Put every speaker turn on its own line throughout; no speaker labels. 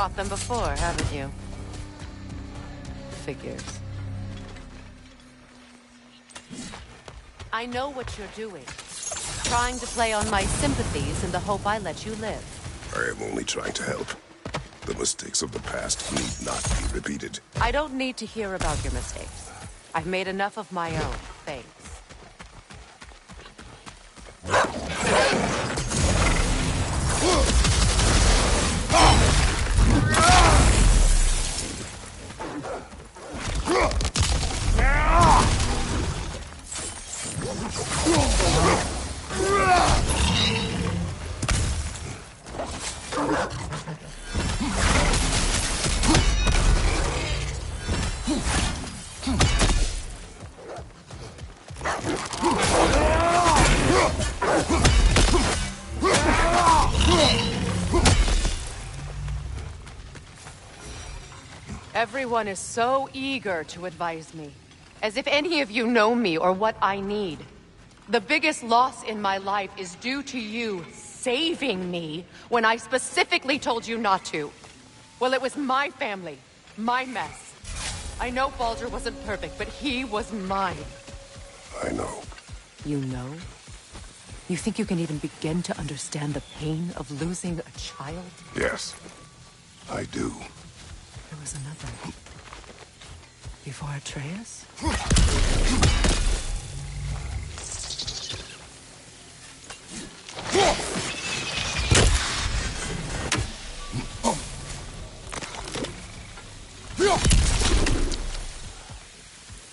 fought them before, haven't you? Figures. I know what you're doing. Trying to play on my sympathies in the hope I let you live.
I am only trying to help. The mistakes of the past need not be repeated.
I don't need to hear about your mistakes. I've made enough of my own, thanks. Everyone is so eager to advise me, as if any of you know me or what I need. The biggest loss in my life is due to you saving me when I specifically told you not to. Well, it was my family, my mess. I know Baldur wasn't perfect, but he was mine.
I know.
You know? You think you can even begin to understand the pain of losing a child?
Yes, I do.
There was another. Before Atreus?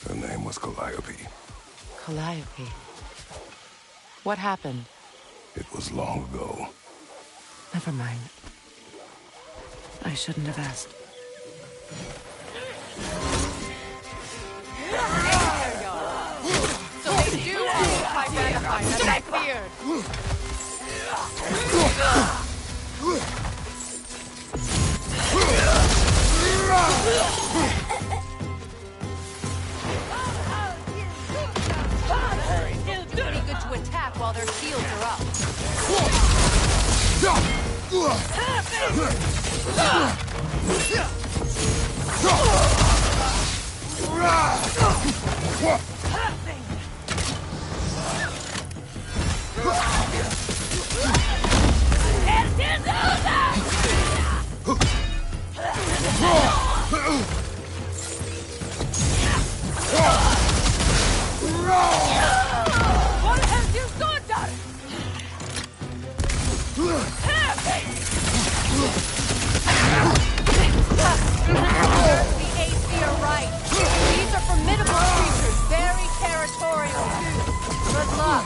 Her name was Calliope.
Calliope. What happened?
It was long ago.
Never mind. I shouldn't have asked. So they do occupy Vanaheim, as I feared. Pretty good to attack while their shields are up. What have you done? The Aesir right. These are formidable creatures, very territorial too. Good luck.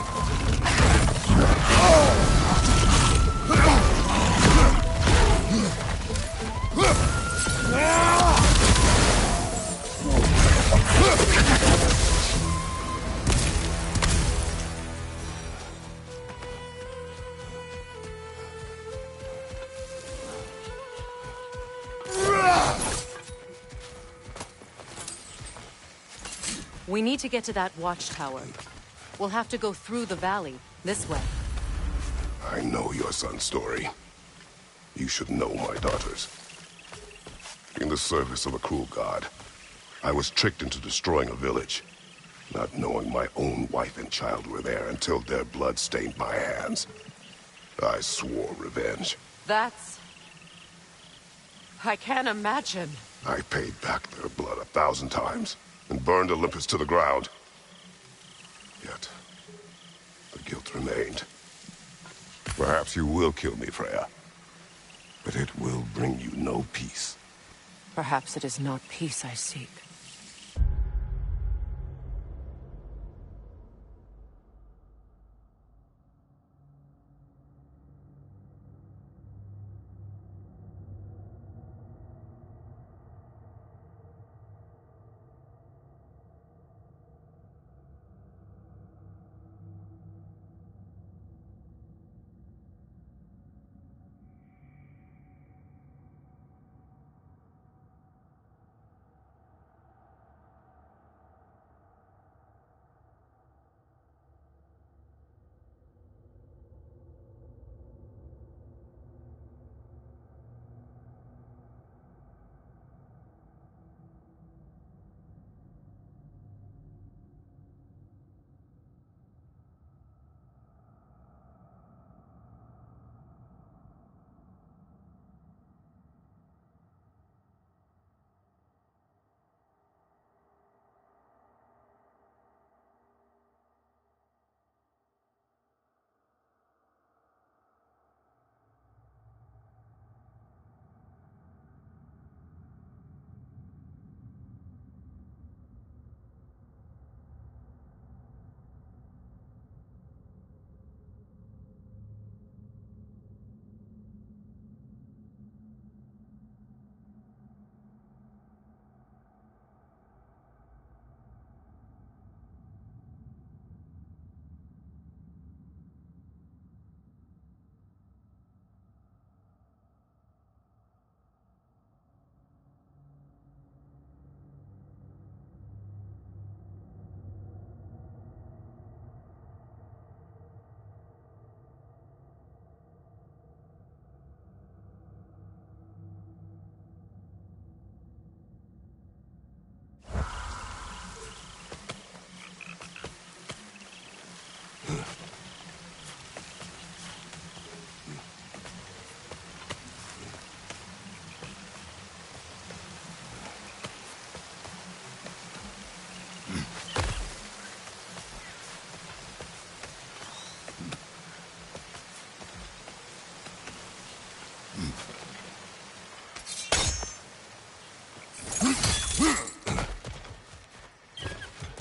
We need to get to that watchtower. We'll have to go through the valley, this way.
I know your son's story. You should know my daughter's. In the service of a cruel god, I was tricked into destroying a village, not knowing my own wife and child were there until their blood stained my hands. I swore revenge.
That's... I can't imagine.
I paid back their blood 1,000 times and burned Olympus to the ground. Yet, the guilt remained. Perhaps you will kill me, Freya. But it will bring you no peace.
Perhaps it is not peace I seek.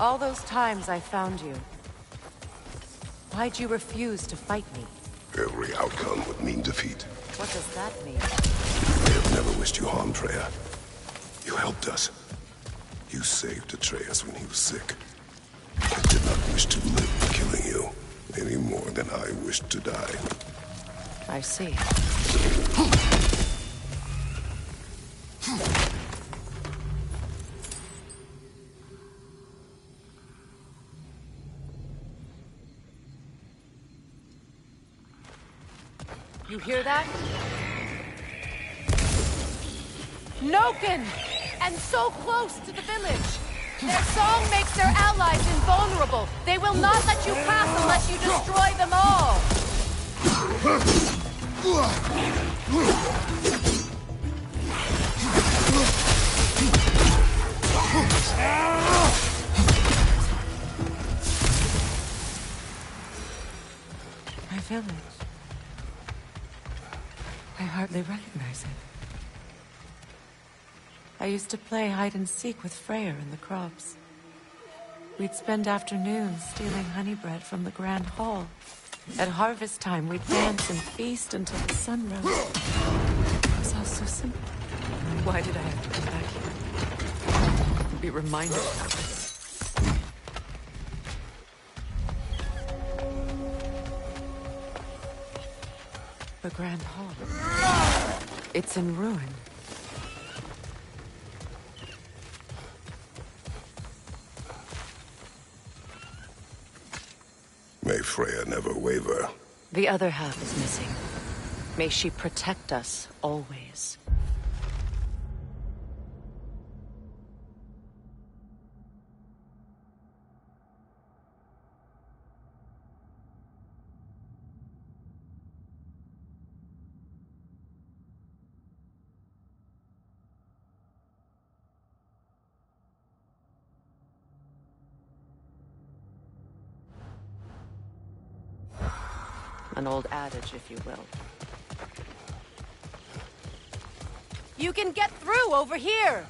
All those times I found you, why'd you refuse to fight me?
Every outcome would mean defeat.
What does that mean?
I have never wished you harm, Freya. You helped us. You saved Atreus when he was sick. I did not wish to live killing you, any more than I wished to die.
I see. You hear that? Noken! And so close to the village! Their song makes their allies invulnerable! They will not let you pass unless you destroy them all! My village. I hardly recognize it. I used to play hide and seek with Freyr in the crops. We'd spend afternoons stealing honey bread from the Grand Hall. At harvest time, we'd dance and feast until the sun rose. It was all so simple. Why did I have to come back here? And be reminded of this. The Grand Hall. It's in ruin.
May Freya never waver.
The other half is missing. May she protect us always. An old adage, if you will. You can get through over here!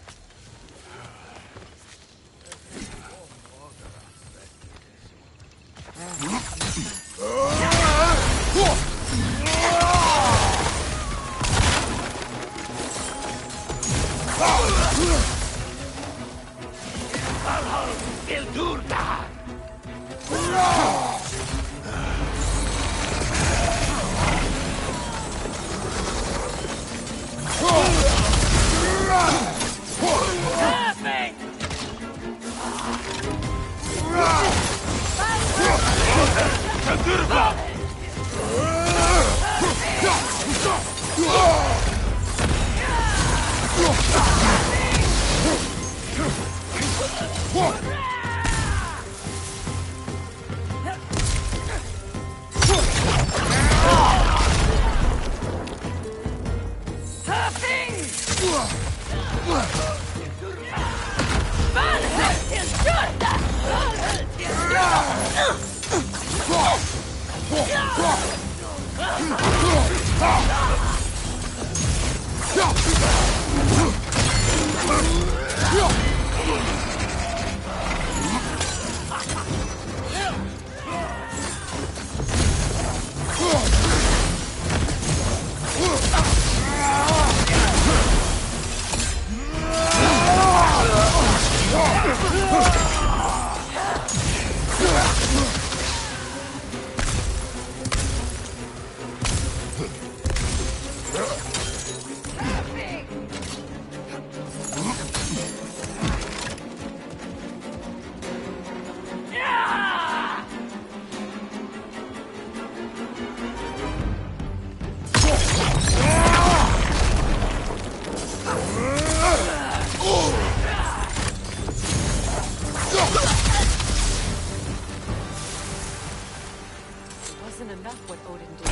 isn't enough what Odin did.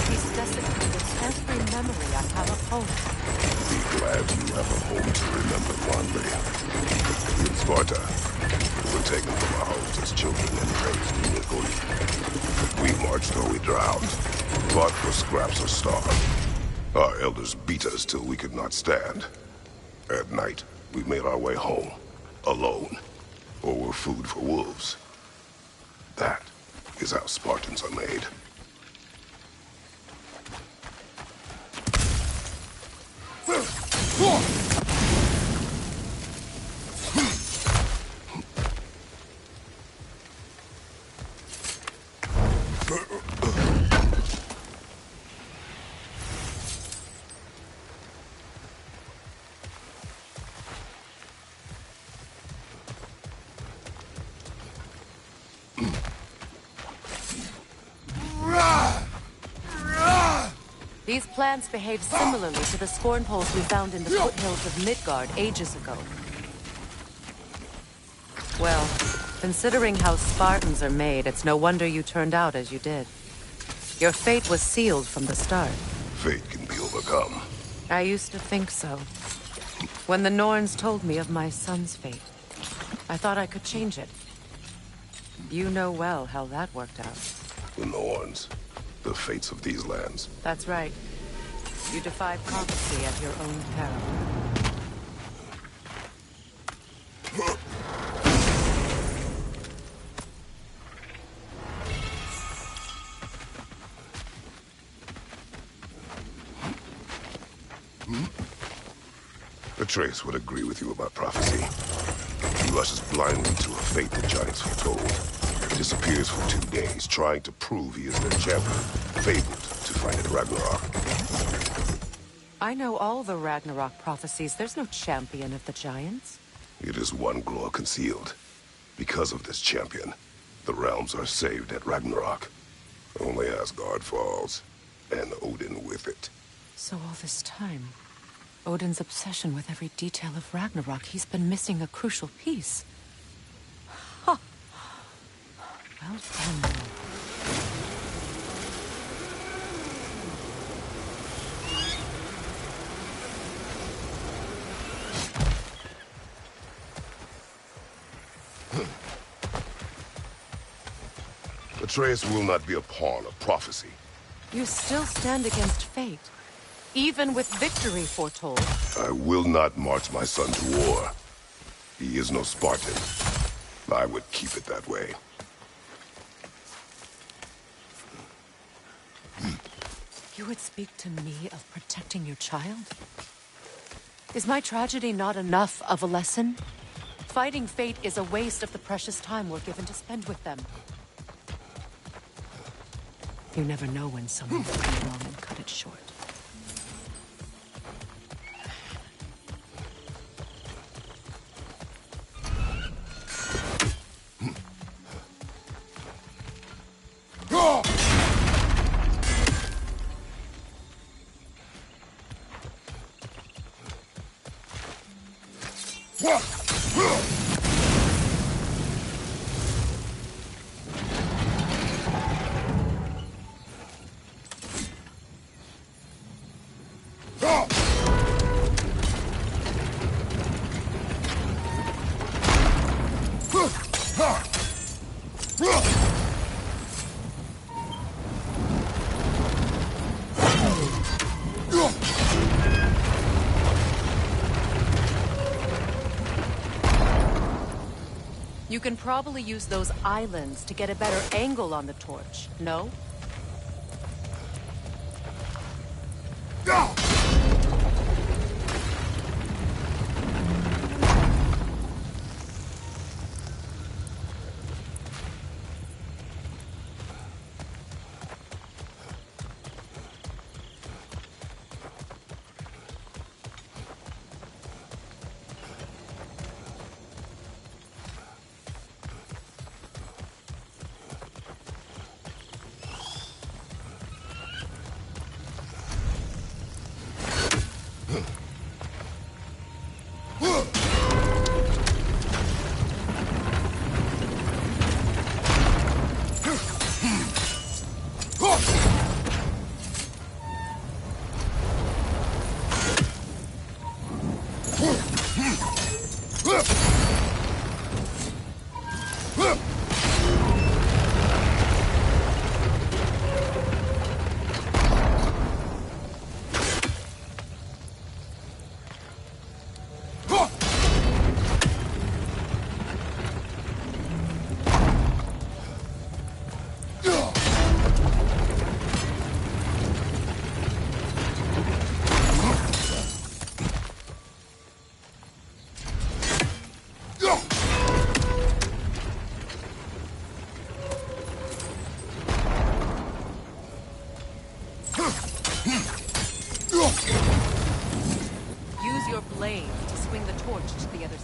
He's desecrated every memory I have of home.
Be glad you have a home to remember fondly. In Sparta, we were taken from our homes as children and raised in Italy. We marched or we drowned, fought for scraps or starved. Our elders beat us till we could not stand. At night, we made our way home, alone, or were food for wolves. That is how Spartans are made.
These plants behave similarly to the scorn poles we found in the foothills of Midgard ages ago. Well, considering how Spartans are made, it's no wonder you turned out as you did. Your fate was sealed from the start.
Fate can be overcome.
I used to think so. When the Norns told me of my son's fate, I thought I could change it. You know well how that worked out.
The Norns. The fates of these lands.
That's right. You defied prophecy at your own peril.
Atreus would agree with you about prophecy. He rushes blindly to a fate the giants foretold. Disappears for 2 days, trying to prove he is their champion, fabled to fight at Ragnarok.
I know all the Ragnarok prophecies. There's no champion of the giants.
It is one glow concealed. Because of this champion, the realms are saved at Ragnarok. Only Asgard falls, and Odin with it.
So all this time, Odin's obsession with every detail of Ragnarok, he's been missing a crucial piece. Huh. Well done.
Atreus will not be a pawn of prophecy.
You still stand against fate, even with victory foretold.
I will not march my son to war. He is no Spartan. I would keep it that way.
You would speak to me of protecting your child? Is my tragedy not enough of a lesson? Fighting fate is a waste of the precious time we're given to spend with them. You never know when someone will come along and cut it short. You can probably use those islands to get a better angle on the torch, no?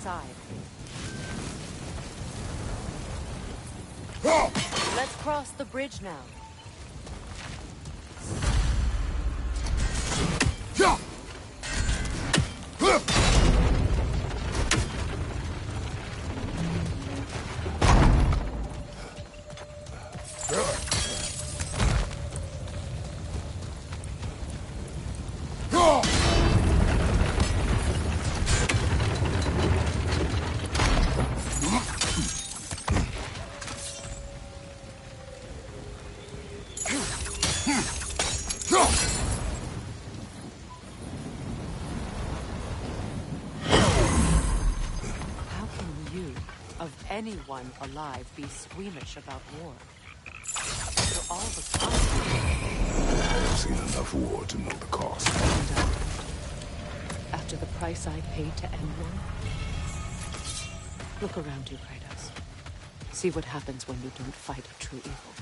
side. Let's cross the bridge now. Anyone alive be squeamish about war? For all the cost.
I've seen enough war to know the cost.
After the price I paid to end war? Look around you, Kratos. See what happens when you don't fight a true evil.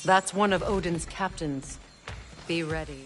That's one of Odin's captains. Be ready.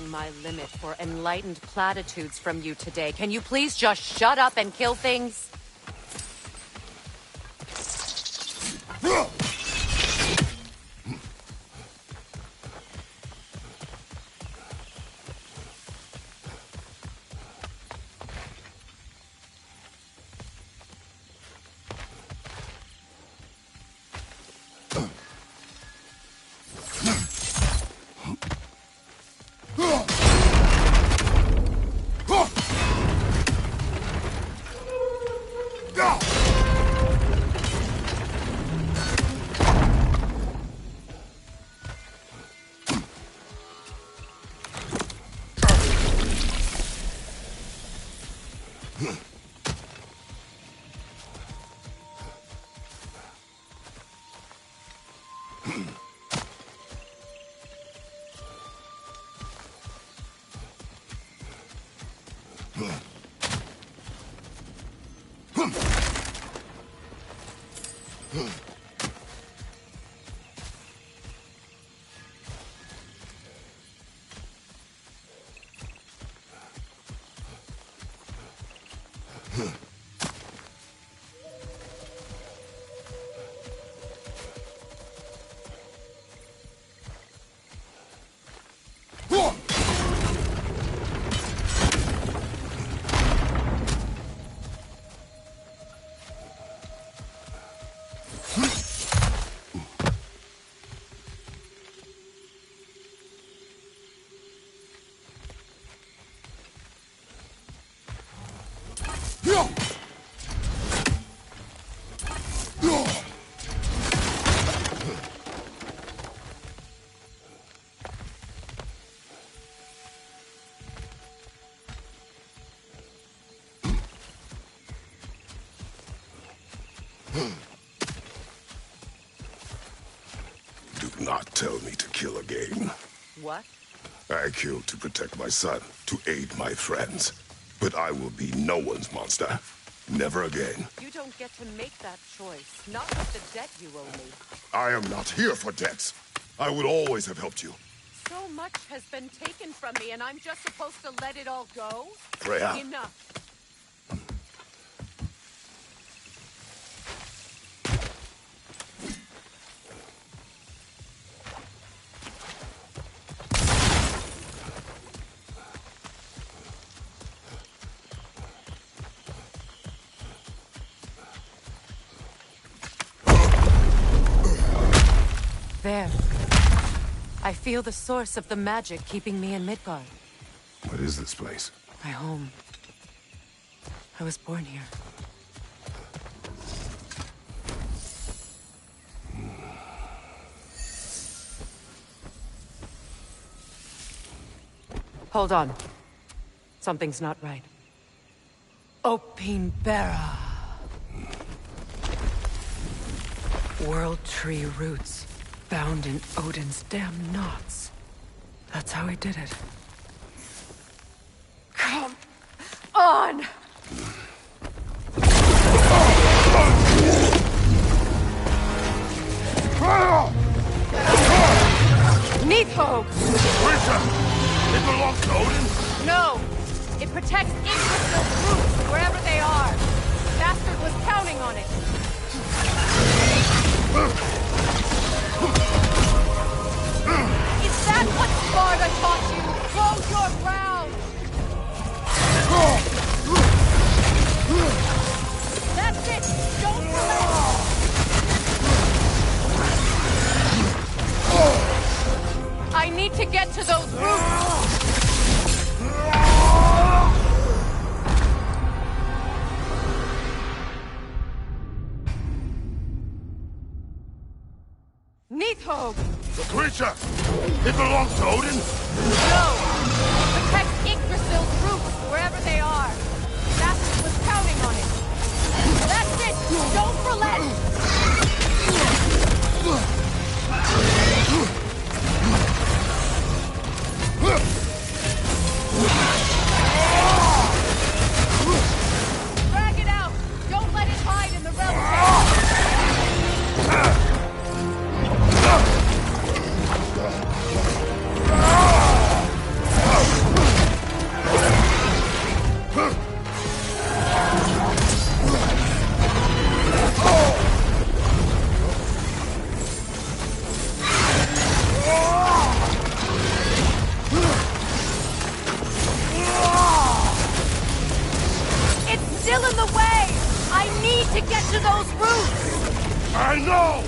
My limit for enlightened platitudes from you today. Can you please just shut up and kill things?
Do not tell me to kill again.
What?
I killed to protect my son, to aid my friends. But I will be no one's monster. Never again.
You don't get to make that choice. Not with the debt you owe me.
I am not here for debts. I would always have helped you.
So much has been taken from me, and I'm just supposed to let it all go?
Freya.
Enough. There. I feel the source of the magic keeping me in Midgard.
What is this place?
My home. I was born here. Hold on. Something's not right. Opinbera. World Tree roots. Bound in Odin's damn knots. That's how he did it. Come on! Nidhogg!
Grisha! It belongs to Odin?
No! It protects Yggdrasil's roots, wherever they are. The bastard was counting on it. Is that what Sparta taught you? Hold your ground! That's it! Don't relax! I need to get to those roots! Nidhogg!
The creature! It belongs to Odin?
No! Protect Yggdrasil's roots, wherever they are. Bastard was counting on it. That's it! Don't relent! Drag it out! Don't let it hide in the realm. Still in the way! I need to get to those roots!
I know!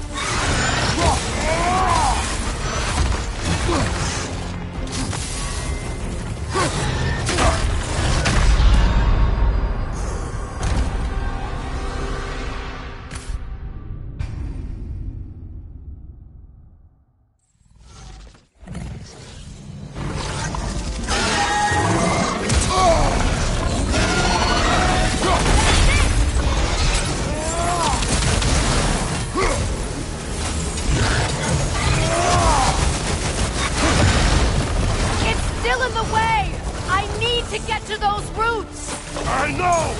In the way! I need to get to those roots!
I know!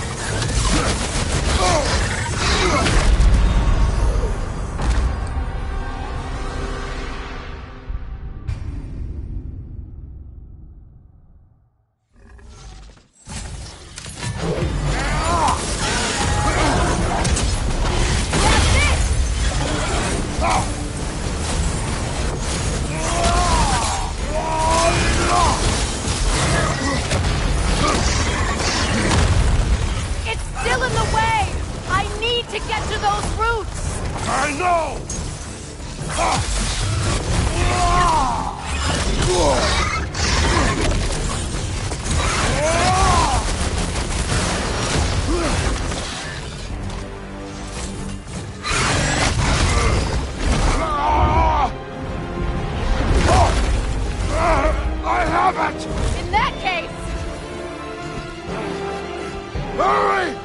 It's still in the way! I need to get to those
I have it!
In that case...
Hurry!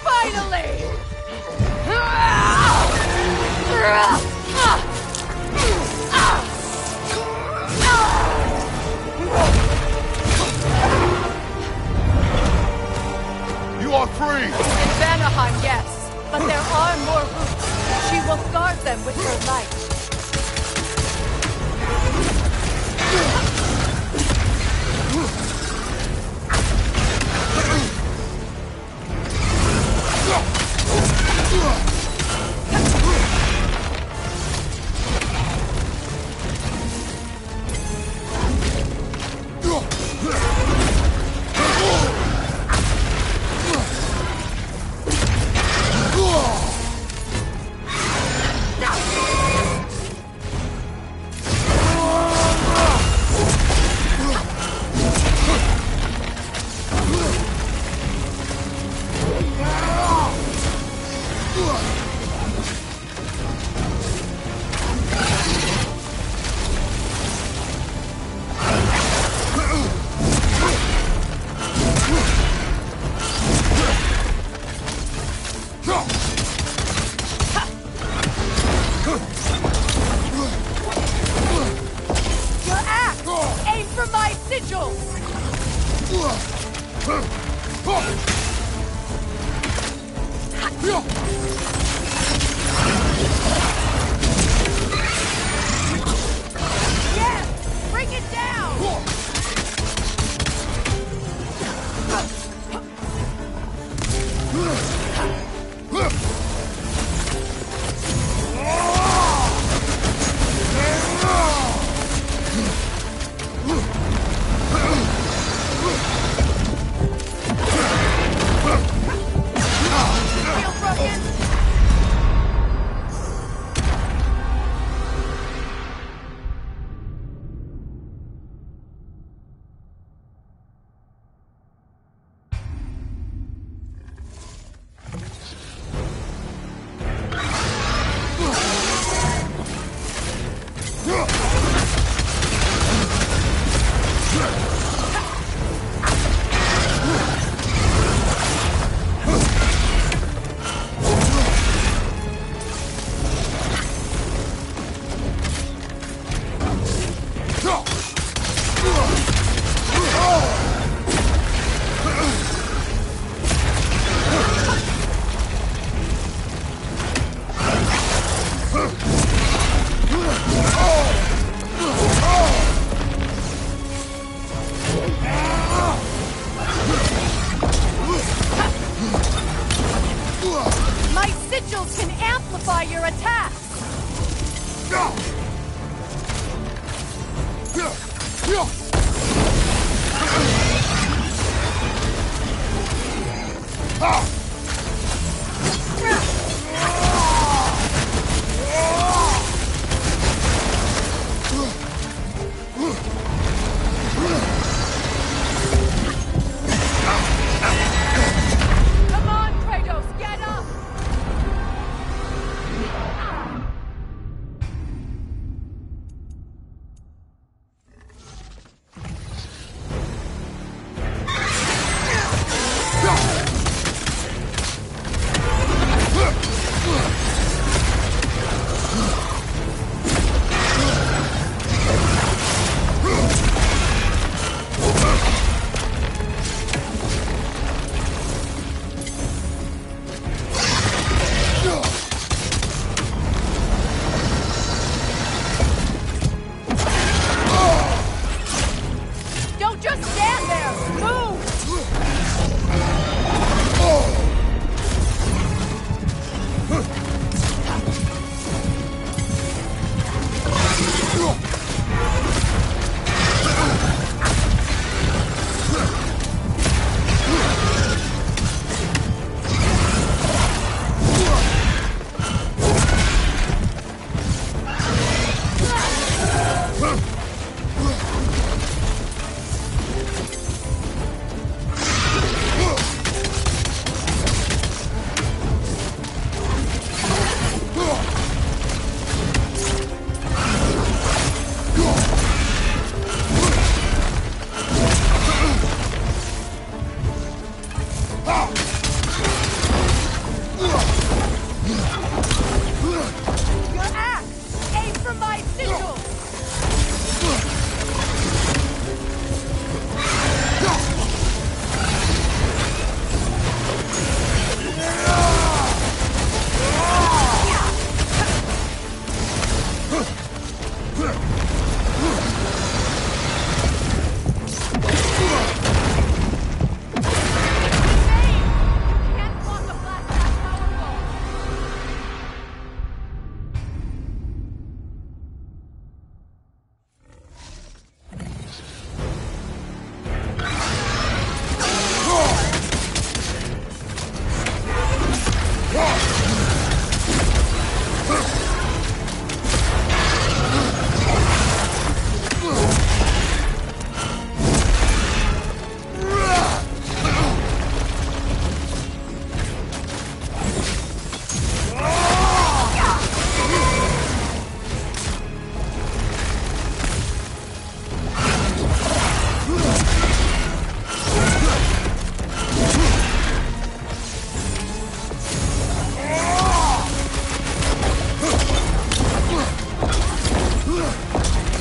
Finally!
You are free!
In Vanaheim, yes. But there are more routes. She will guard them with her light. Can't block a blast that powerful!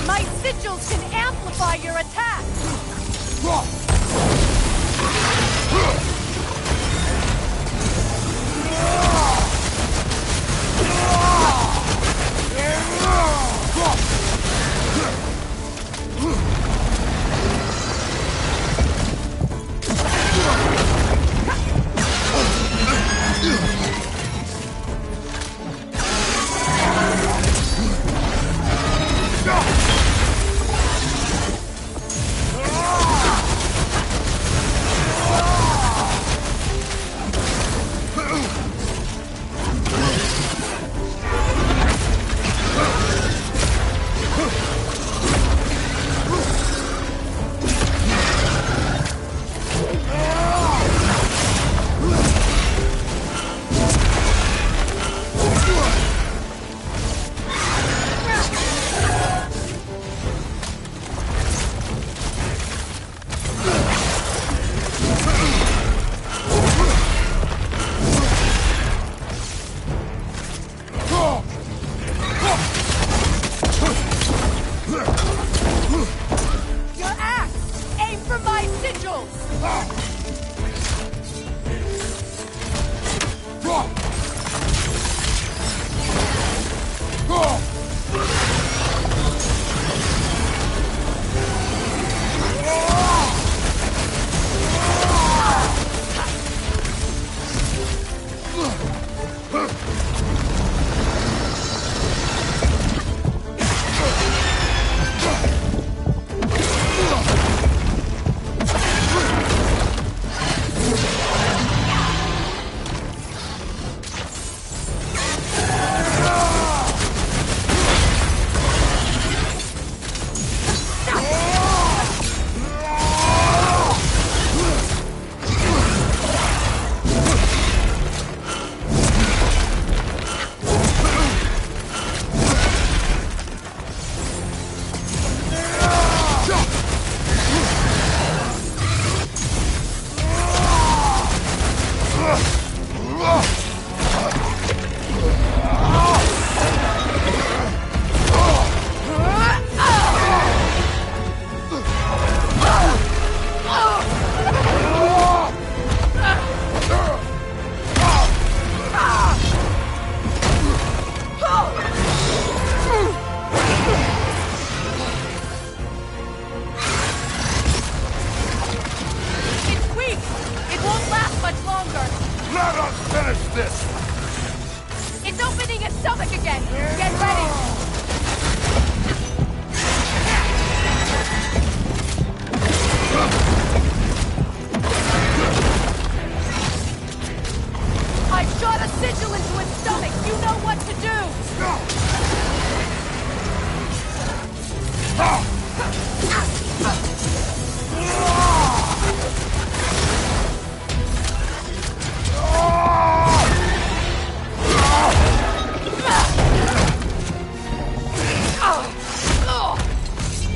My sigils can amplify your attack! Your axe! Aim for my sigils! It's weak! It won't last much longer!
Let us finish this!
It's opening its stomach again! Get ready! I shot a sigil into its stomach! You know what to do!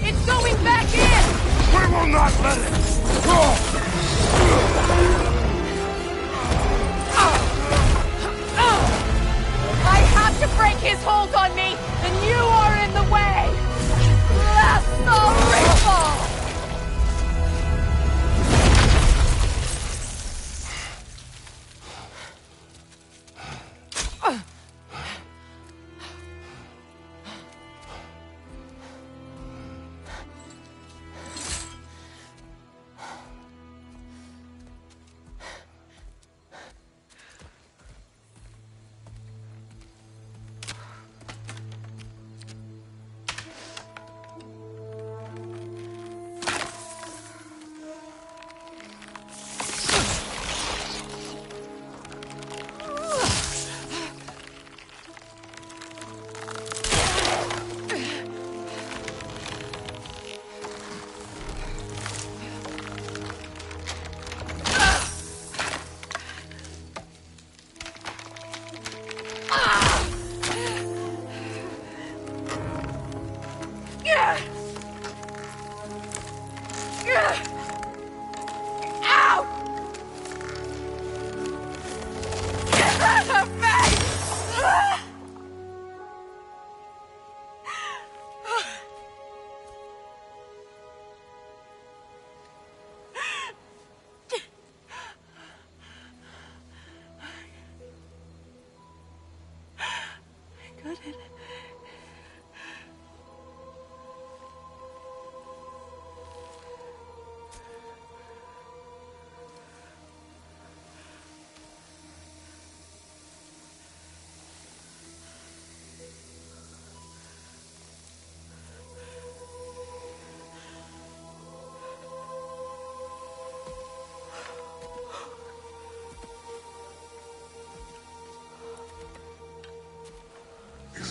It's going back in!
We will not let it!
I have to break his hold on me, and you are in the way! Lasso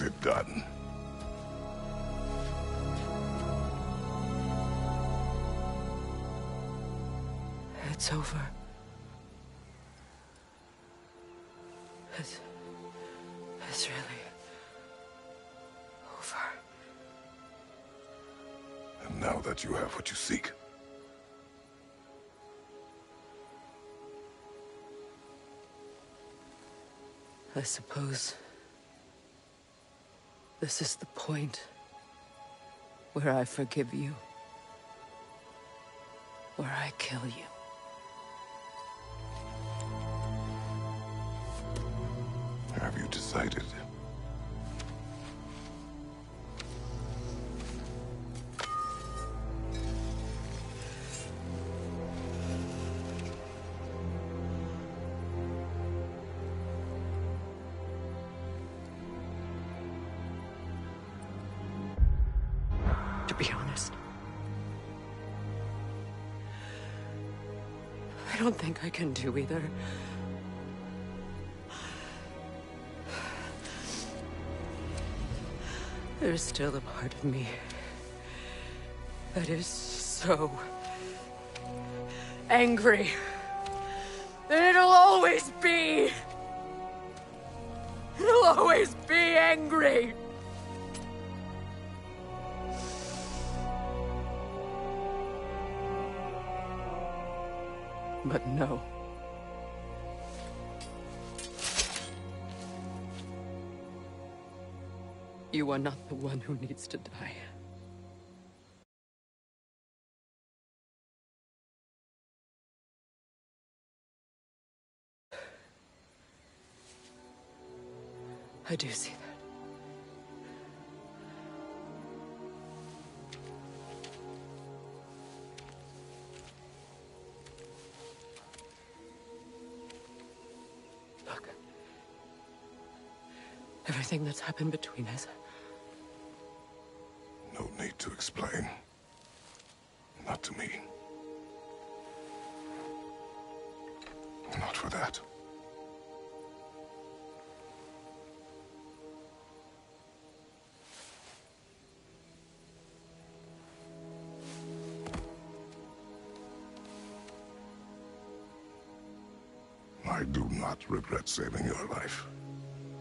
it done?
It's over. It's really over.
And now that you have what you seek,
I suppose this is the point where I forgive you, where I kill you.
have you decided?
To be honest, I don't think I can do either. There's still a part of me that is so angry that it'll always be. It'll always be angry. But no. You are not the one who needs to die. I do see that. Look. Everything that's happened between us.
No need to explain. Not to me. Not for that. I do not regret saving your life,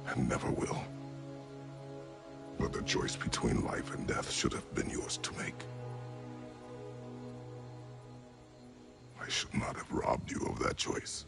and never will. But the choice between life and death should have been yours to make. I should not have robbed you of that choice.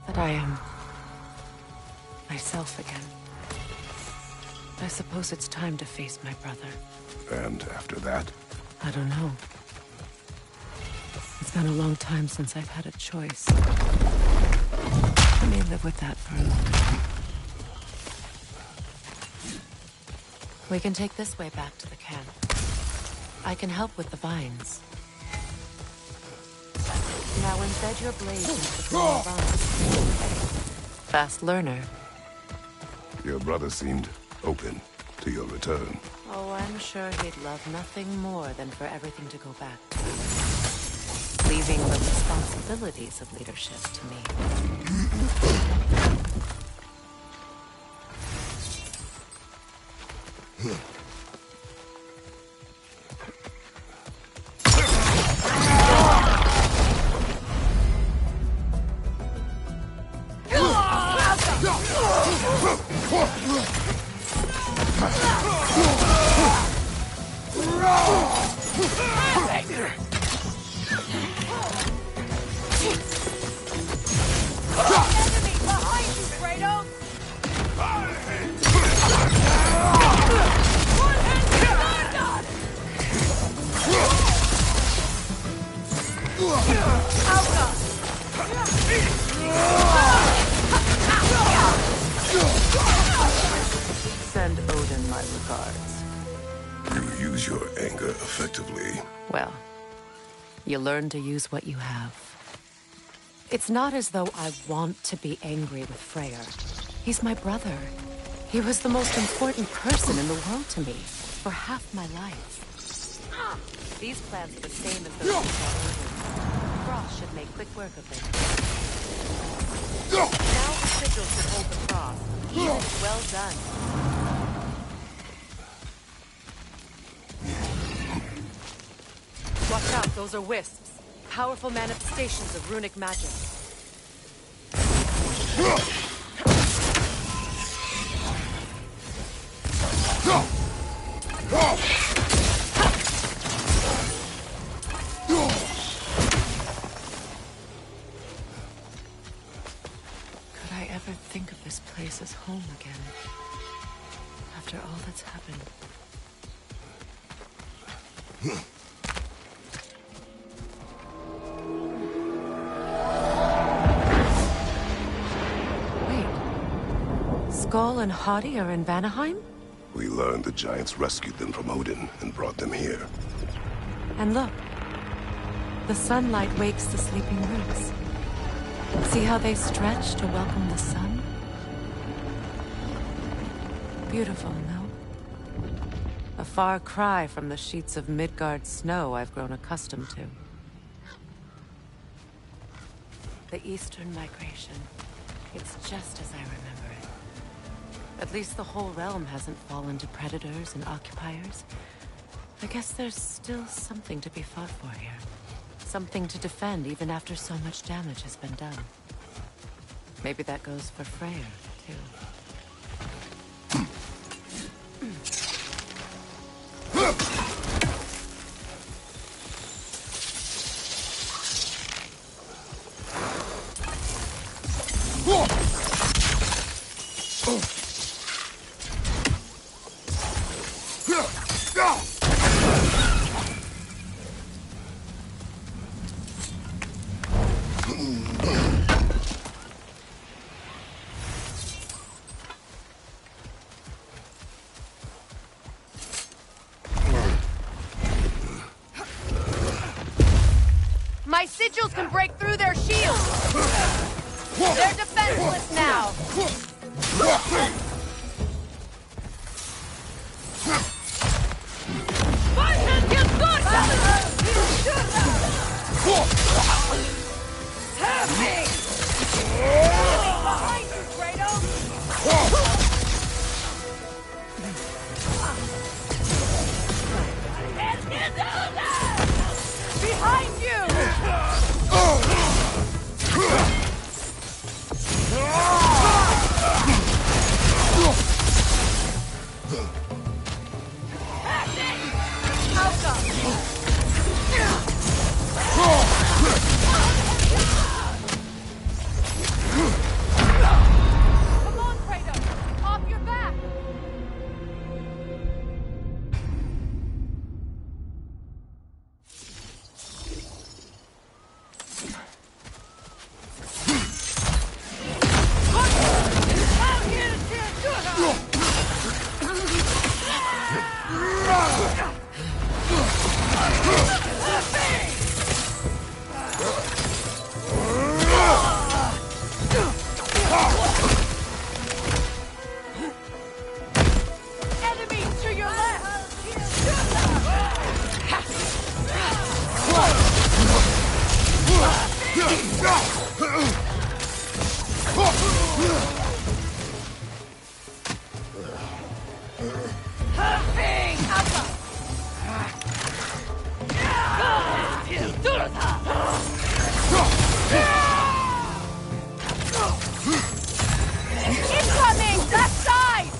That I am myself again. I suppose it's time to face my brother. And after that?
I don't know. It's been a long time since I've had a choice. Let me live with that for a moment. We can take this way back to the camp. I can help with the vines. Now embed your blades into the green vines. Fast learner.
Your brother seemed open to your return.
Oh, I'm sure he'd love nothing more than for everything to go back to him. Leaving the responsibilities of leadership to me. Send Odin my regards.
You use your anger effectively.
Well, you learn to use what you have. It's not as though I want to be angry with Freyr. He's my brother. He was the most important person in the world to me for half my life. These plans are the same as those Frost should make quick work of them. Now the sigil should hold the cross. Even if well done. Watch out, those are wisps. Powerful manifestations of runic magic. Could I ever think of this place as home again? After all that's happened. Skoll and Hati are in Vanaheim?
We learned the giants rescued them from Odin and brought them here.
And look. The sunlight wakes the sleeping roots. See how they stretch to welcome the sun? Beautiful, no? A far cry from the sheets of Midgard snow I've grown accustomed to. The Eastern Migration. It's just as I remember it. At least the whole realm hasn't fallen to predators and occupiers. I guess there's still something to be fought for here. Something to defend even after so much damage has been done. Maybe that goes for Freyr, too. My sigils can break through their shields! They're defenseless now! Behind you, Kratos! Behind you! Come on, Kratos! Off your back! Enemies to your left! Incoming! Left side!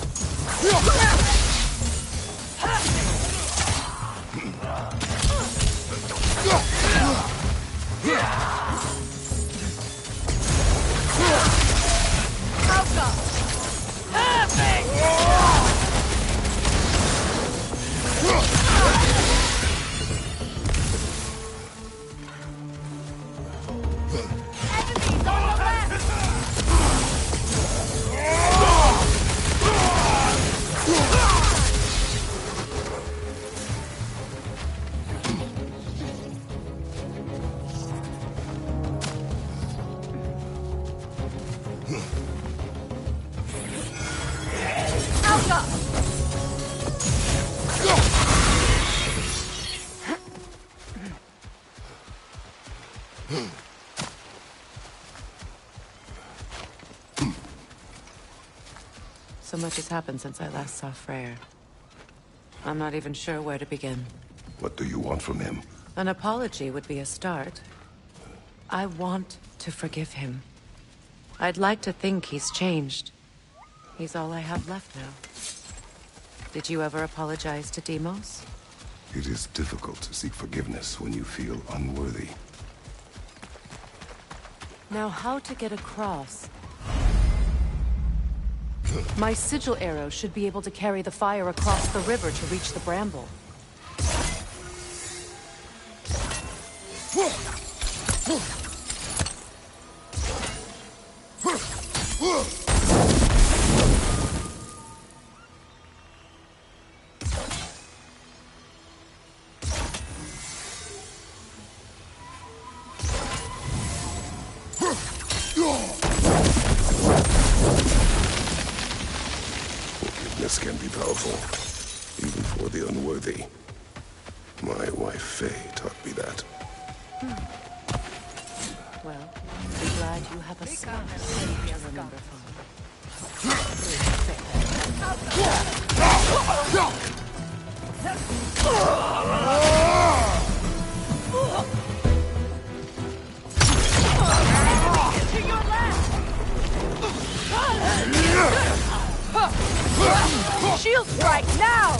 Enemies on the left! Alpha!
So much has happened since I last saw Freyr. I'm not even sure where to begin.
What do you want from him?
An apology would be a start. I want to forgive him. I'd like to think he's changed. He's all I have left now. Did you ever apologize to Deimos?
It is difficult to seek forgiveness when you feel unworthy.
Now, how to get across? My sigil arrow should be able to carry the fire across the river to reach the bramble.
Forgiveness can be powerful, even for the unworthy. My wife Faye taught me that.
Well, be glad you have a spouse to remember from.
To your left! Shield strike now!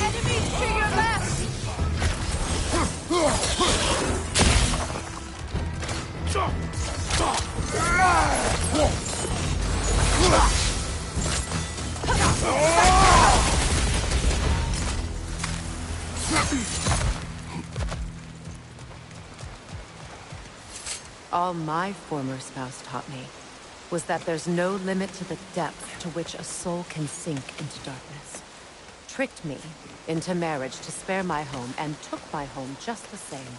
Enemies to your left!
All my former spouse taught me was that there's no limit to the depth to which a soul can sink into darkness. Tricked me into marriage to spare my home and took my home just the same.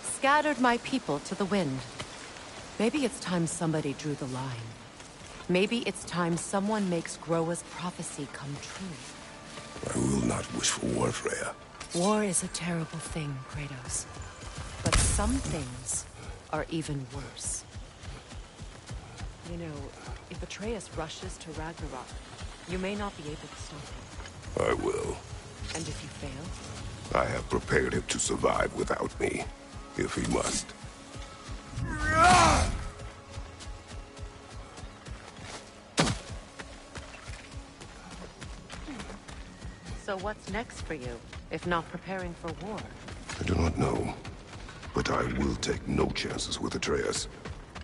Scattered my people to the wind. Maybe it's time somebody drew the line. Maybe it's time someone makes Groa's prophecy come true.
I will not wish for war, Freya.
War is a terrible thing, Kratos. But some things are even worse. You know, if Atreus rushes to Ragnarok, you may not be able to stop him.
I will.
And if you fail?
I have prepared him to survive without me, if he must.
So what's next for you, if not preparing for war?
I do not know, but I will take no chances with Atreus.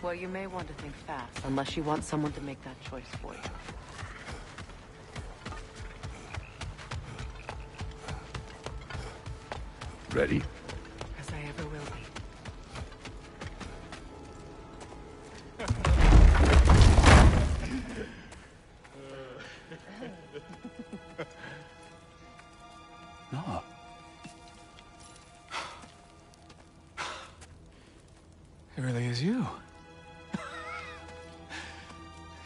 Well, you may want to think fast, unless you want someone to make that choice for you.
Ready?
As I ever will be.
No. It really is you.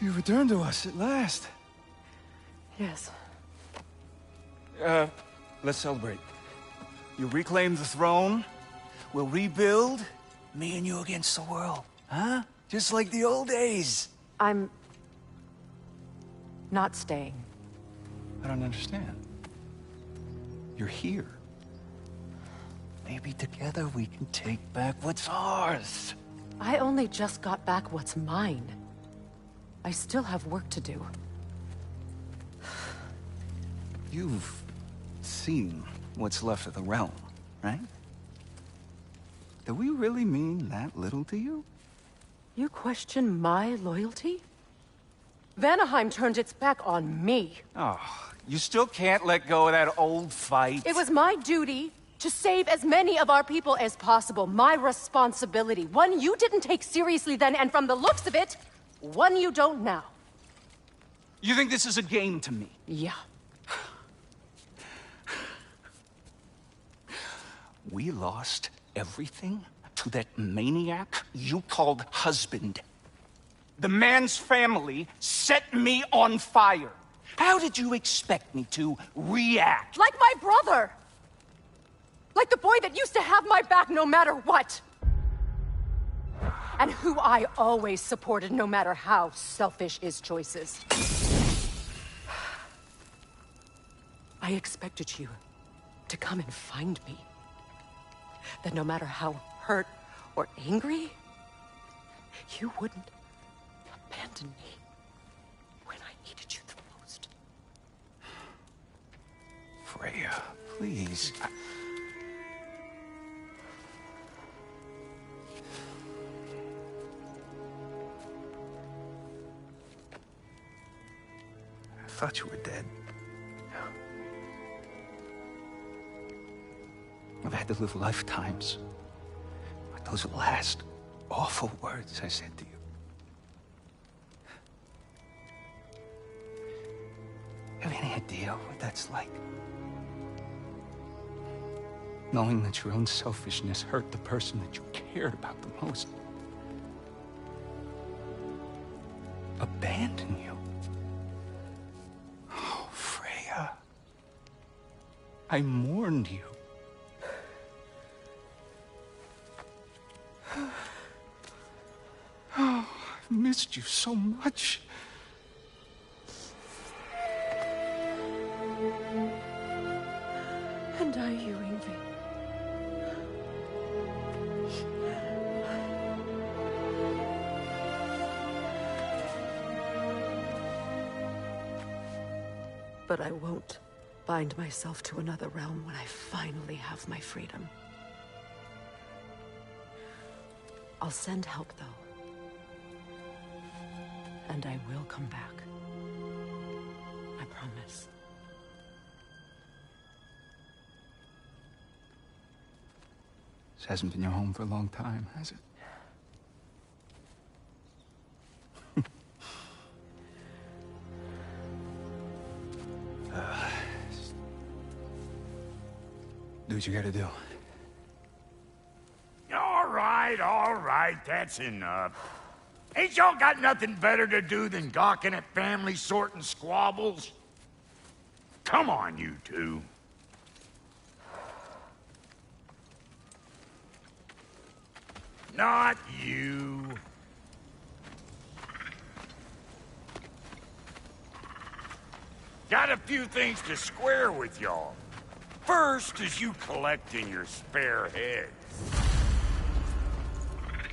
You returned to us at last.
Yes.
Let's celebrate. You reclaim the throne. We'll rebuild. Me and you against the world. Huh? Just like the old days.
I'm... not staying.
I don't understand. You're here. Maybe together we can take back what's ours.
I only just got back what's mine. I still have work to do.
You've seen what's left of the realm, right? Do we really mean that little to you?
You question my loyalty? Vanaheim turned its back on me.
Oh, you still can't let go of that old fight?
It was my duty to save as many of our people as possible. My responsibility. One you didn't take seriously then, and from the looks of it, one you don't now.
You think this is a game to me?
Yeah.
We lost everything to that maniac you called husband. The man's family set me on fire. How did you expect me to react?
Like my brother! Like the boy that used to have my back no matter what! And who I always supported no matter how selfish his choices. I expected you to come and find me. That no matter how hurt or angry, you wouldn't abandon me when I needed you the most.
Freya, please. I thought you were dead. I've had to live lifetimes. Like those last awful words I said to you. Have any idea what that's like? Knowing that your own selfishness hurt the person that you cared about the most. Abandon you. Oh, Freya. I mourned you. Oh, I've missed you so much.
And are you, Yngvi? But I won't bind myself to another realm when I finally have my freedom. I'll send help, though. And I will come back. I promise.
This hasn't been your home for a long time, has it? Do what you gotta do.
All right, that's enough. Ain't y'all got nothing better to do than gawking at family sorting squabbles? Come on, you two. Not you. Got a few things to square with y'all. First is you collecting your spare heads.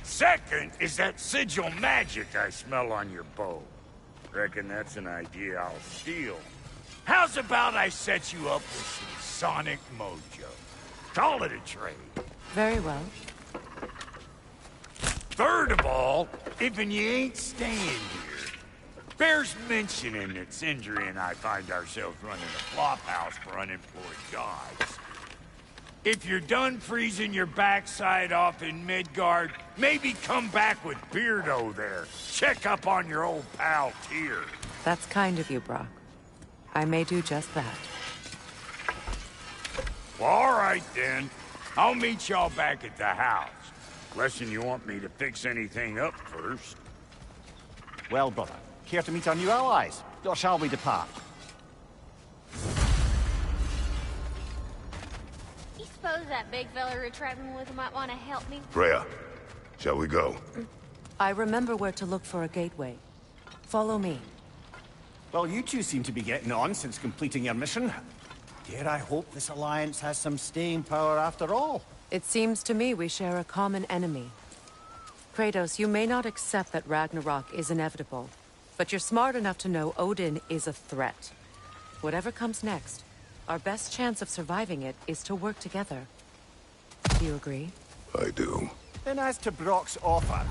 Second is that sigil magic I smell on your bow. Reckon that's an idea I'll steal. How's about I set you up with some sonic mojo? Call it a trade.
Very well.
Third of all, if you ain't staying here, bears mentioning that Sindri and I find ourselves running a flop house for unemployed gods. If you're done freezing your backside off in Midgard, maybe come back with Beardo there. Check up on your old pal Tyr.
That's kind of you, Brock. I may do just that.
Well, all right then. I'll meet y'all back at the house. Unless you want me to fix anything up first.
Well, brother, care to meet our new allies? Or shall we depart?
You suppose that big fella we're traveling with might want to help me?
Freya, shall we go?
I remember where to look for a gateway. Follow me.
Well, you two seem to be getting on since completing your mission. Dare I hope this alliance has some staying power after all?
It seems to me we share a common enemy. Kratos, you may not accept that Ragnarok is inevitable, but you're smart enough to know Odin is a threat. Whatever comes next, our best chance of surviving it is to work together. Do you agree?
I do.
And as to Brock's offer,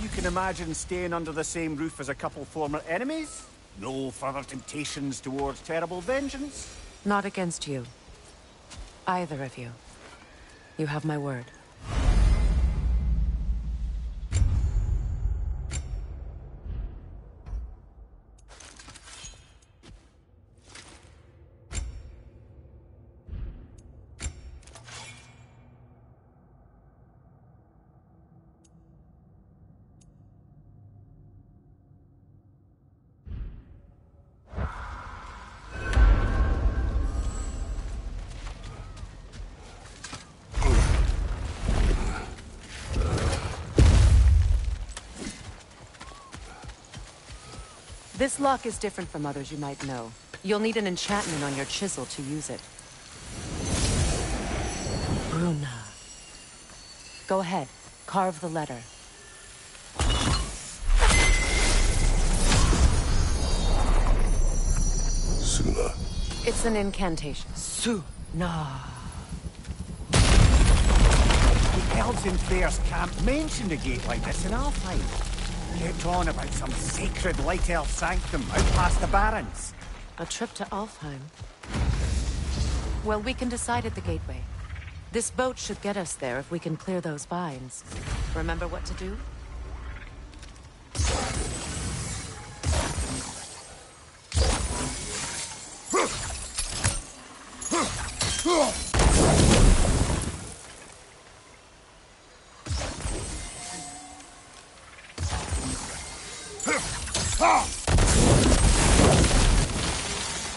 you can imagine staying under the same roof as a couple former enemies? No further temptations towards terrible vengeance?
Not against you. Either of you. You have my word. This lock is different from others you might know. You'll need an enchantment on your chisel to use it. Bruna. Go ahead. Carve the letter.
Suna.
It's an incantation. Suna.
The elves in Fair's camp mentioned a gate like this in Alfheim. Kept on about some sacred light elf sanctum out past the Barrens.
A trip to Alfheim. Well, we can decide at the gateway. This boat should get us there if we can clear those vines. Remember what to do?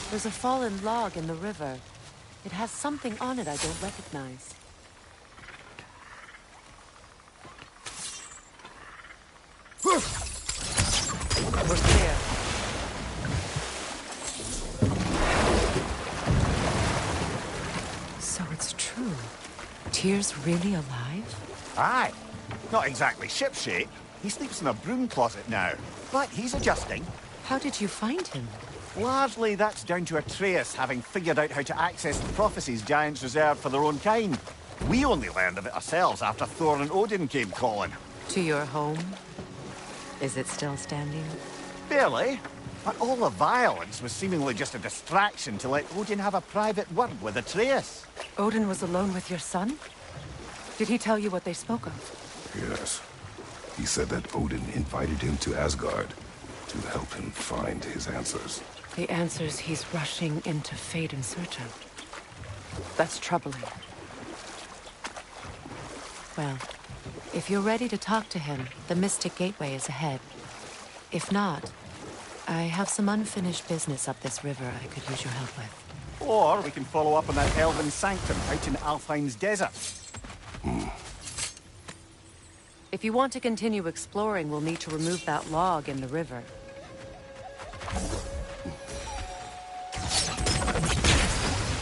There's a fallen log in the river. It has something on it I don't recognize. We're clear. So it's true. Tyr's really alive?
Aye. Not exactly shipshape. He sleeps in a broom closet now. But he's adjusting.
How did you find him?
Largely, that's down to Atreus having figured out how to access the prophecies giants reserved for their own kind. We only learned of it ourselves after Thor and Odin came calling.
To your home? Is it still standing?
Barely. But all the violence was seemingly just a distraction to let Odin have a private word with Atreus.
Odin was alone with your son? Did he tell you what they spoke of?
Yes. He said that Odin invited him to Asgard to help him find his answers.
The answers he's rushing into fate in search of. That's troubling. Well, if you're ready to talk to him, the Mystic Gateway is ahead. If not, I have some unfinished business up this river I could use your help with.
Or we can follow up on that elven sanctum out in Alfheim's desert.
If you want to continue exploring, we'll need to remove that log in the river.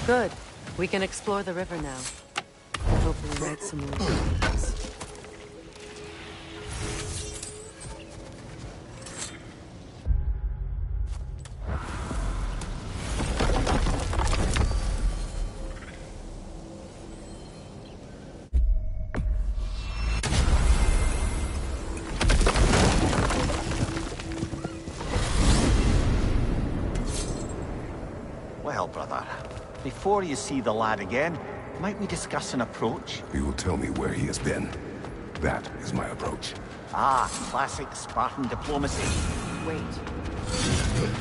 Good. We can explore the river now. Hopefully make some more friends.
Well, brother, before you see the lad again, might we discuss an approach?
He will tell me where he has been. That is my approach.
Ah, classic Spartan diplomacy.
Wait.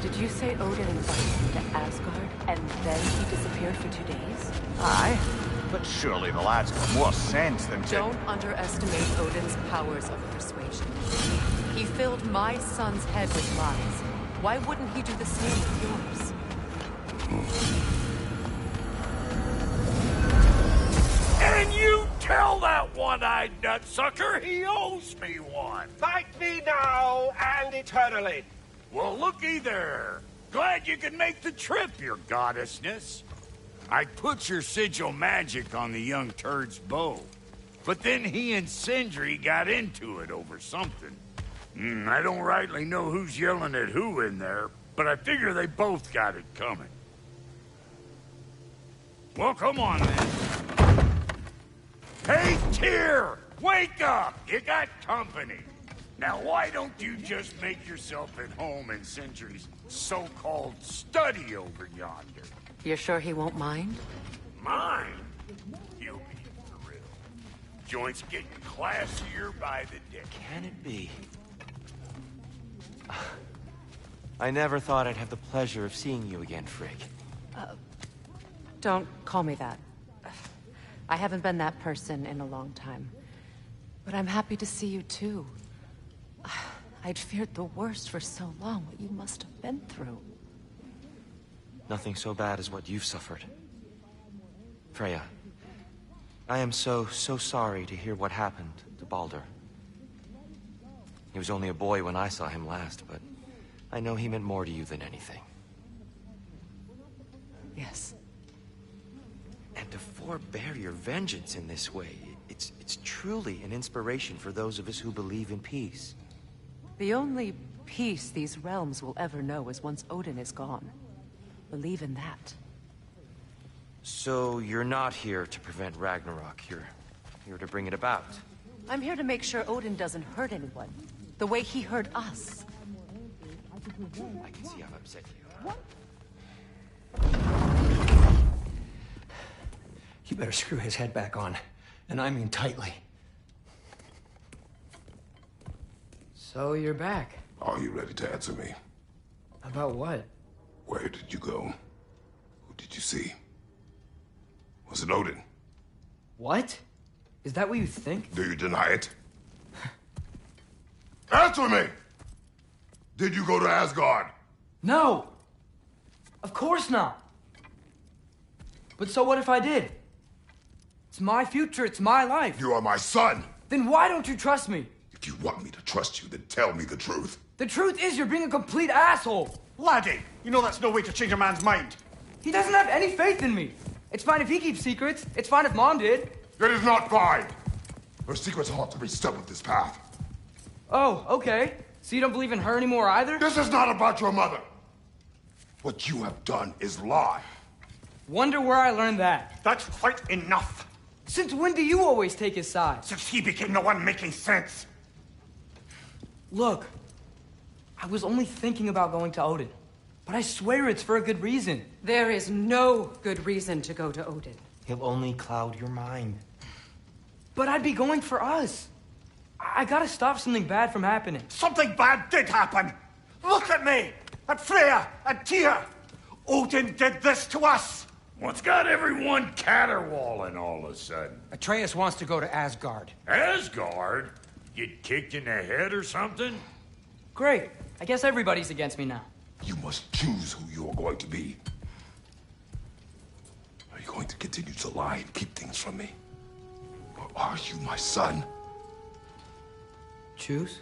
Did you say Odin invited him to Asgard, and then he disappeared for 2 days?
Aye, but surely the lad's got more sense than to...
Don't underestimate Odin's powers of persuasion. He filled my son's head with lies. Why wouldn't he do the same with yours?
And you tell that one-eyed nutsucker he owes me one.
Fight me now and eternally.
Well, looky there. Glad you could make the trip, your goddessness. I put your sigil magic on the young turd's bow. But then he and Sindri got into it over something. I don't rightly know who's yelling at who in there, but I figure they both got it coming. Well, come on, then. Hey, Here! Wake up! You got company. Now why don't you just make yourself at home in Sentry's so-called study over yonder?
You're sure he won't mind?
Mine? He'll be thrilled. Joint's getting classier by the day.
Can it be? I never thought I'd have the pleasure of seeing you again, Frigg.
Don't call me that. I haven't been that person in a long time. But I'm happy to see you too. I'd feared the worst for so long, what you must have been through.
Nothing so bad as what you've suffered. Freya, I am so sorry to hear what happened to Baldur. He was only a boy when I saw him last, but I know he meant more to you than anything.
Yes.
And to forbear your vengeance in this way, it's truly an inspiration for those of us who believe in peace.
The only peace these realms will ever know is once Odin is gone. Believe in that.
So you're not here to prevent Ragnarok, you're here to bring it about.
I'm here to make sure Odin doesn't hurt anyone, the way he hurt us.
I can see how upset you are.
You better screw his head back on, and I mean tightly.
So you're back.
Are you ready to answer me?
About what?
Where did you go? Who did you see? Was it Odin?
What? Is that what you think?
Do you deny it? Answer me! Did you go to Asgard?
No! Of course not! But so what if I did? It's my future, it's my life.
You are my son!
Then why don't you trust me?
If you want me to trust you, then tell me the truth.
The truth is you're being a complete asshole!
Laddie, you know that's no way to change a man's mind.
He doesn't have any faith in me. It's fine if he keeps secrets. It's fine if Mom did.
It is not fine! Her secrets ought to be step with this path.
Oh, okay. So you don't believe in her anymore either?
This is not about your mother. What you have done is lie.
Wonder where I learned that.
That's quite enough.
Since when do you always take his side?
Since he became the one making sense.
Look, I was only thinking about going to Odin. But I swear it's for a good reason.
There is no good reason to go to Odin.
He'll only cloud your mind.
But I'd be going for us. I gotta stop something bad from happening.
Something bad did happen. Look at me, at Freya, at Tyr. Odin did this to us.
What's got everyone caterwauling all of a sudden?
Atreus wants to go to Asgard.
Asgard? Get kicked in the head or something?
Great. I guess everybody's against me now.
You must choose who you are going to be. Are you going to continue to lie and keep things from me? Or are you my son?
Choose?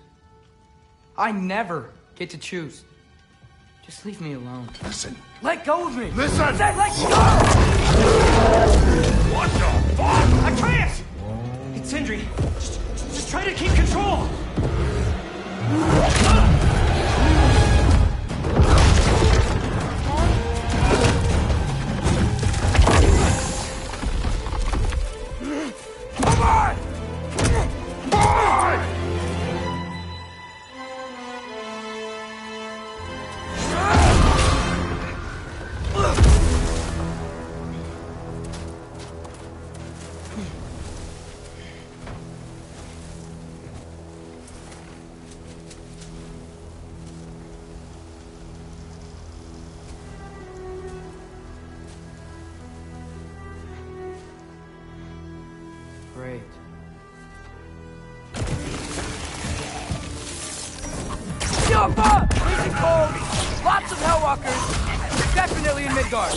I never get to choose. Just leave me alone.
Listen.
Let go of me!
Listen!
I said let go!
What the fuck?
Atreus! It's Sindri. Just try to keep control!
Come on! Come on!
Great. Yopa! Easy cold! Lots of Hellwalkers! Definitely in Midgard!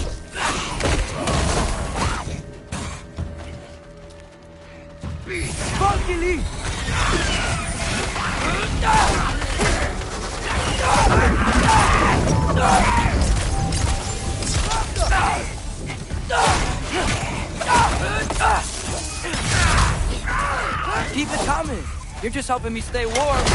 Valkyrie! Keep it coming! You're just helping me stay warm!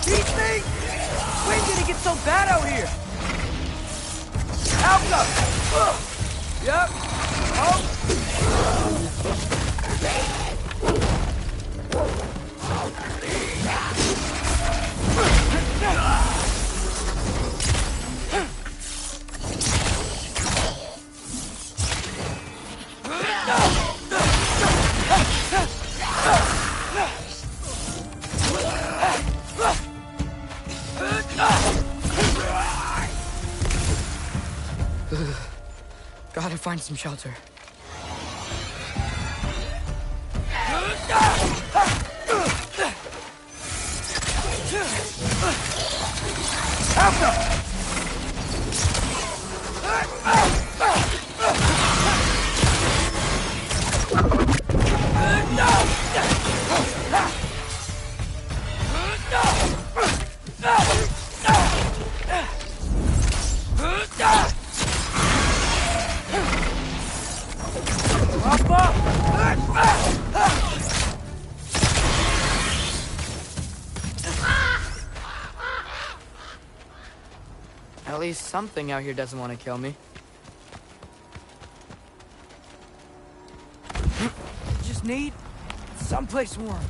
Eat me! When did it get so bad out here? Alpha! Yep. Oh. Gotta find some shelter. At least something out here doesn't want to kill me. Just need someplace warm.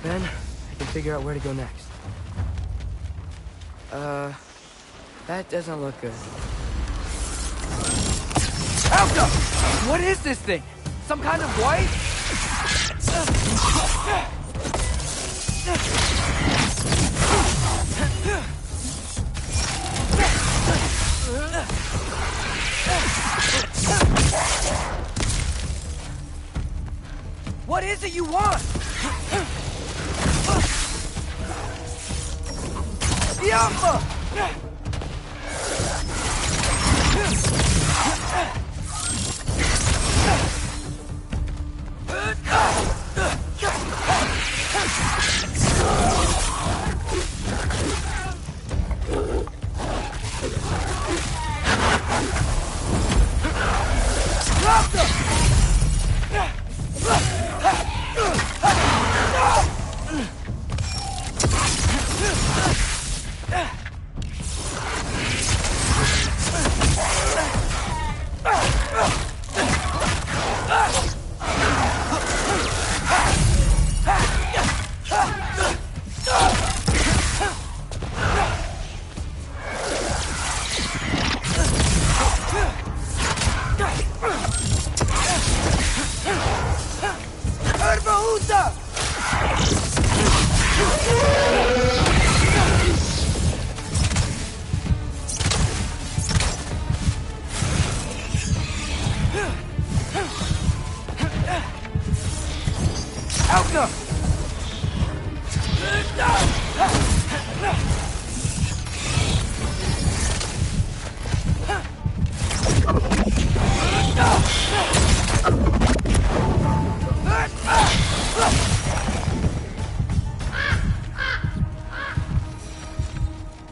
Then I can figure out where to go next. That doesn't look good. Alpha! What is this thing? Some kind of white? What is it you want? Yamma!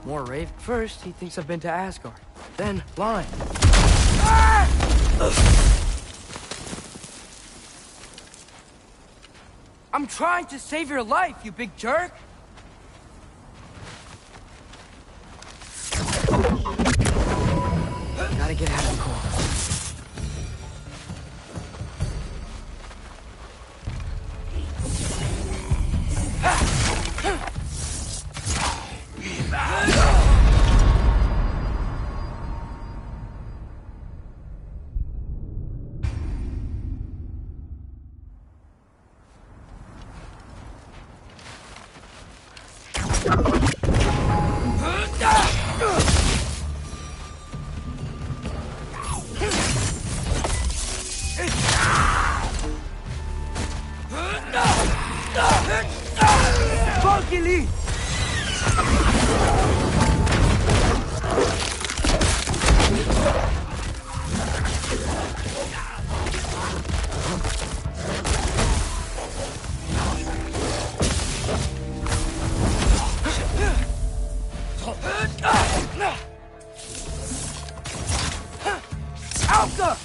More Rave. First, he thinks I've been to Asgard. Then, lying. I'm trying to save your life, you big jerk! Gotta get out of the cold. Valkyrie! Alka!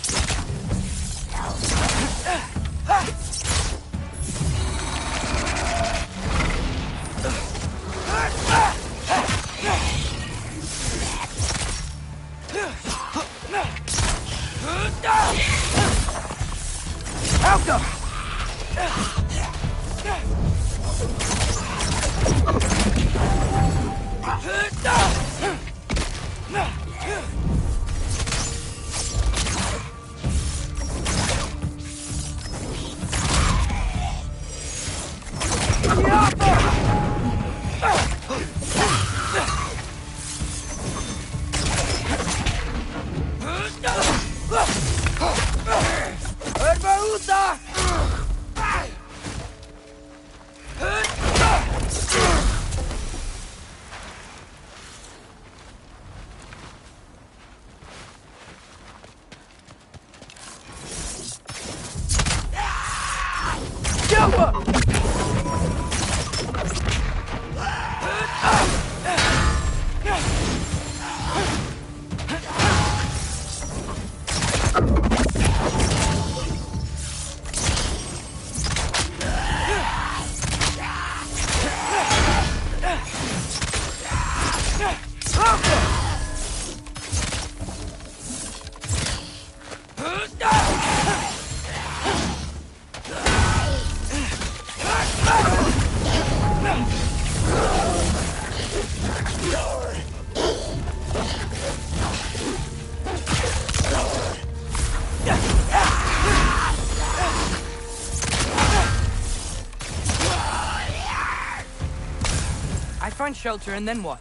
Find shelter, and then what?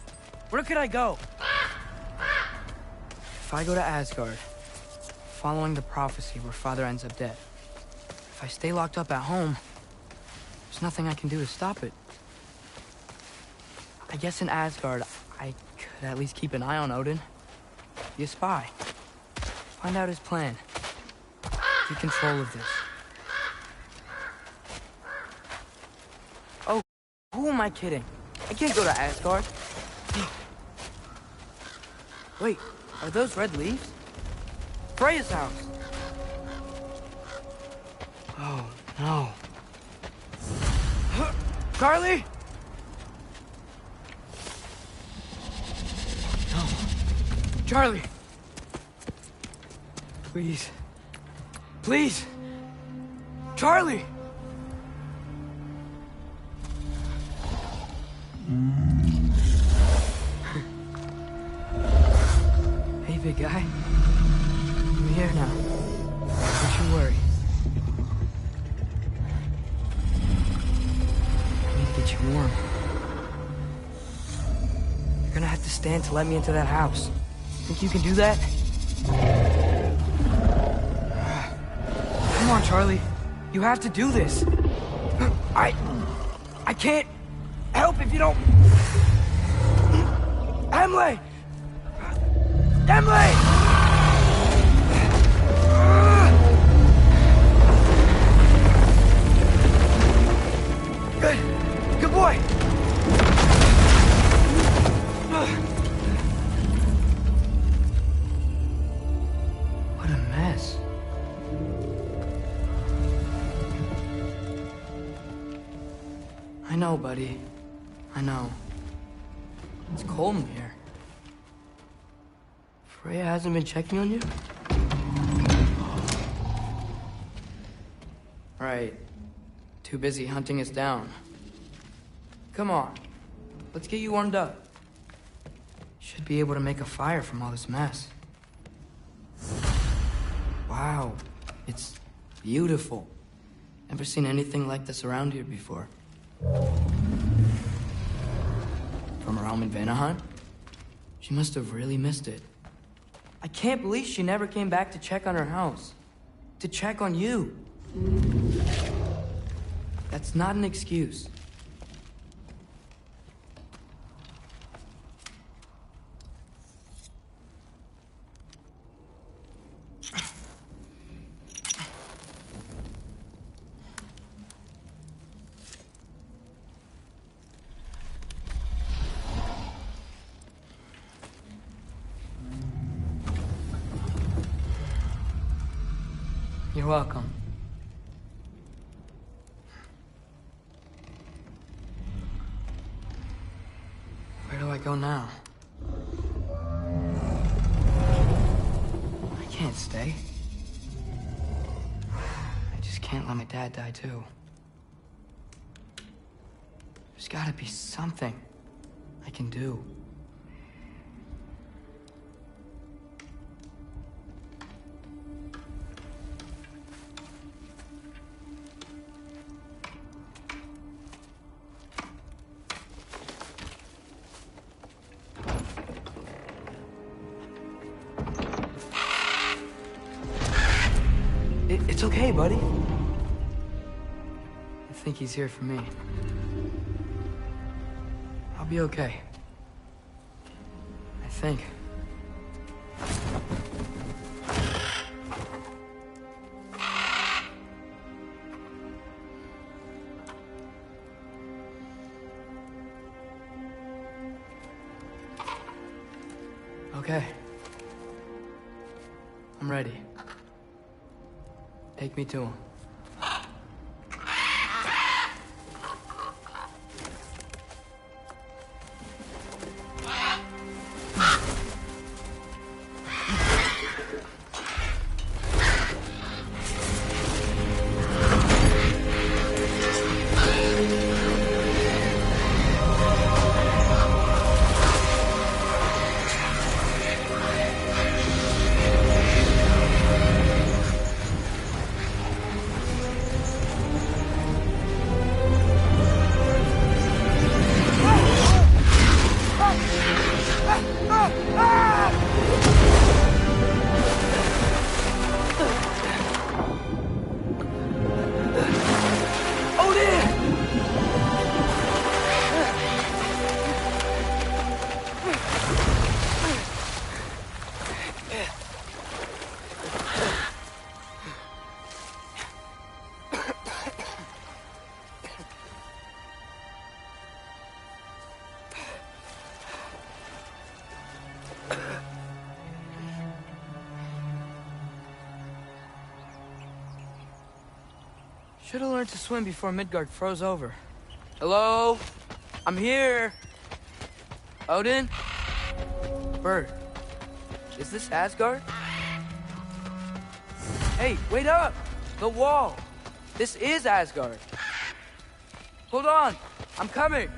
Where could I go? If I go to Asgard, following the prophecy where Father ends up dead, if I stay locked up at home, there's nothing I can do to stop it. I guess in Asgard, I could at least keep an eye on Odin. Be a spy. Find out his plan. Get control of this. Oh, who am I kidding? I can't go to Asgard. Wait, are those red leaves? Freya's house. Oh, no. Charlie? No. Charlie. Please. Please. Charlie! Hey, big guy. I'm here now. Don't you worry. I need to get you warm. You're gonna have to stand to let me into that house. Think you can do that? Come on, Charlie. You have to do this. I can't help if you don't... Emily! Emily! Good boy! What a mess. I know, buddy. I know. It's cold in here. Freya hasn't been checking on you? Right. Too busy hunting us down. Come on. Let's get you warmed up. Should be able to make a fire from all this mess. Wow. It's beautiful. Never seen anything like this around here before. From her home in Vanaheim? She must have really missed it. I can't believe she never came back to check on her house. To check on you. That's not an excuse. You're welcome. Where do I go now? I can't stay. I just can't let my dad die too. There's gotta be something I can do. It's okay, buddy. I think he's here for me. I'll be okay. I think. Okay. I'm ready. Take me to him. Should've learned to swim before Midgard froze over. Hello? I'm here. Odin? Bird. Is this Asgard? Hey, wait up! The wall! This is Asgard. Hold on! I'm coming!